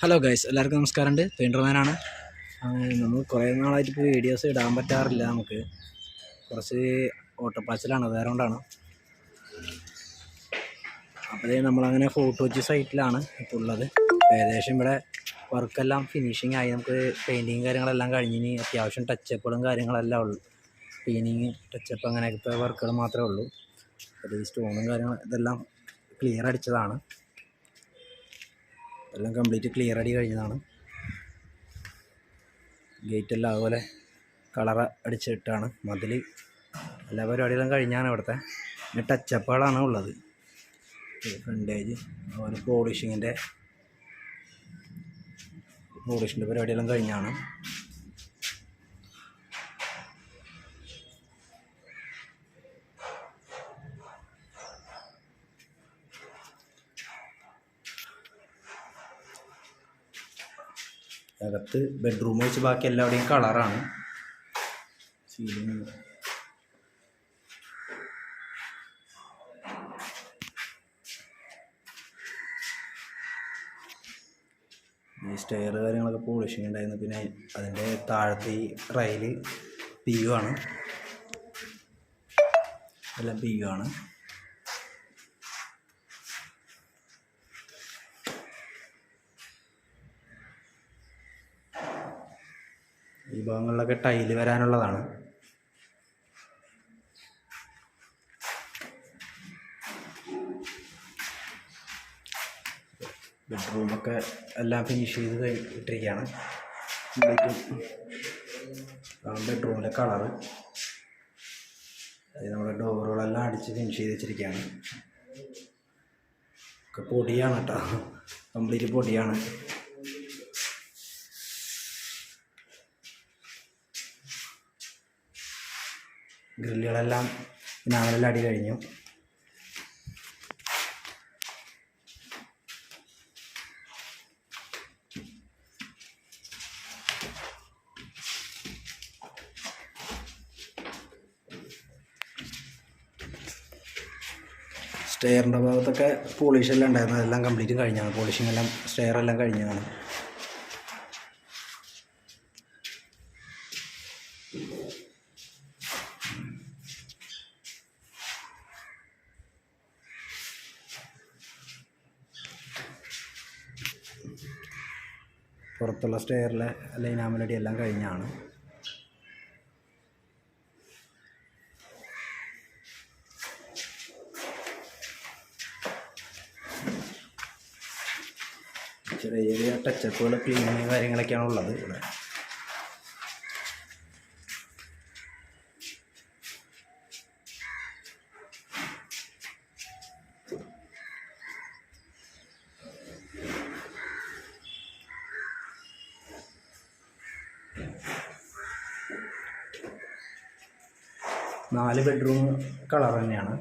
Hello guys, എല്ലാവർക്കും നമസ്കാരമുണ്ട്. പെയിൻറ്റർമാനാണ്. നമ്മൾ കുറേ നാളായിട്ട് ഇപ്പോൾ വീഡിയോസ് ഇടാൻ പറ്റാറില്ല. നമുക്ക് കുറച്ച് ഓട്ടപ്പാച്ചിലാണ്, വേറെ കൊണ്ടാണ്. അപ്പോൾ നമ്മളങ്ങനെ ഫോർട്ട് കൊച്ചി സൈറ്റിലാണ് ഇപ്പോൾ ഉള്ളത്. ഏകദേശം ഇവിടെ വർക്കെല്ലാം ഫിനിഷിങ് ആയി. നമുക്ക് പെയിൻറ്റിങ് കാര്യങ്ങളെല്ലാം കഴിഞ്ഞിനി അത്യാവശ്യം ടച്ചപ്പുകളും കാര്യങ്ങളെല്ലാം ഉള്ളൂ. ക്ലീനിങ്, ടച്ചപ്പ് അങ്ങനെയൊക്കെ വർക്കുകൾ മാത്രമേ ഉള്ളൂ. അത് ഈ സ്റ്റോണും കാര്യങ്ങളും ഇതെല്ലാം ക്ലിയർ അടിച്ചതാണ്. എല്ലാം കംപ്ലീറ്റ് ക്ലിയർ അടി കഴിഞ്ഞതാണ്. ഗേറ്റെല്ലാം അതുപോലെ കളർ അടിച്ചിട്ടാണ്. മതിൽ എല്ലാ പരിപാടികളും കഴിഞ്ഞാണ്. ഇവിടുത്തെ പിന്നെ ടച്ചപ്പുകളാണ് ഉള്ളത്. ഫ്രണ്ടേജ് അതുപോലെ പോളിഷിങ്ങിൻ്റെ പരിപാടിയെല്ലാം കഴിഞ്ഞാണ്. അകത്ത് ബെഡ്റൂം വെച്ച് ബാക്കി എല്ലാവിടെയും കളറാണ്. സീലിംഗ് ഈ സ്റ്റെയർ കാര്യങ്ങളൊക്കെ പോളിഷിങ് ഉണ്ടായിരുന്നു. പിന്നെ അതിൻ്റെ താഴത്തെ ഈ റൈല് PU ആണ്, എല്ലാം PU ആണ്. ഈ ഭാഗങ്ങളിലൊക്കെ ടൈല് വരാനുള്ളതാണ്. ബെഡ്റൂമൊക്കെ എല്ലാം ഫിനിഷ് ചെയ്ത് ഇട്ടിരിക്കുകയാണ്. ബെഡ്റൂമിലെ കളറ് നമ്മുടെ ഡോറുകളെല്ലാം അടിച്ച് ഫിനിഷ് ചെയ്ത് വെച്ചിരിക്കുകയാണ്. ഒക്കെ പൊടിയാണ് കേട്ടോ, കംപ്ലീറ്റ് പൊടിയാണ്. ഗ്രില്ലുകളെല്ലാം നാലെല്ലാം അടി കഴിഞ്ഞു. സ്റ്റെയറിൻ്റെ ഭാഗത്തൊക്കെ പോളിഷെല്ലാം ഉണ്ടായിരുന്നു, അതെല്ലാം കംപ്ലീറ്റ് കഴിഞ്ഞാണ്. പോളിഷിങ് എല്ലാം സ്റ്റെയറെല്ലാം കഴിഞ്ഞതാണ്. പുറത്തുള്ള സ്റ്റെയറിലെ ലൈനാമലടി എല്ലാം കഴിഞ്ഞാണ്. ചെറിയ ചെറിയ ടച്ചപ്പുകൾ, ക്ലീനിങ് കാര്യങ്ങളൊക്കെയാണ് ഉള്ളത് ഇവിടെ. നാല് ബെഡ്റൂം കളർ തന്നെയാണ്.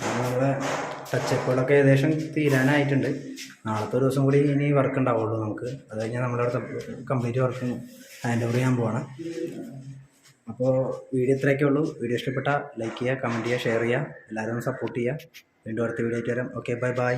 നമ്മുടെ ടച്ചപ്പുകളൊക്കെ ഏകദേശം തീരാനായിട്ടുണ്ട്. നാളത്തെ ഒരു ദിവസം കൂടി ഇനി വർക്ക് ഉണ്ടാവുള്ളൂ നമുക്ക്. അത് കഴിഞ്ഞാൽ നമ്മളടുത്ത് കംപ്ലീറ്റ് വർക്ക് ഹാൻഡ് ഓവർ ചെയ്യാൻ പോവാണ്. അപ്പോൾ വീഡിയോ ഇത്രയൊക്കെ ഉള്ളൂ. വീഡിയോ ഇഷ്ടപ്പെട്ടാൽ ലൈക്ക് ചെയ്യുക, കമൻറ്റ് ചെയ്യുക, ഷെയർ ചെയ്യുക. എല്ലാവരും സപ്പോർട്ട് ചെയ്യുക. വീണ്ടും അടുത്ത വീഡിയോ ആയിട്ട് വരാം. Okay, bye bye.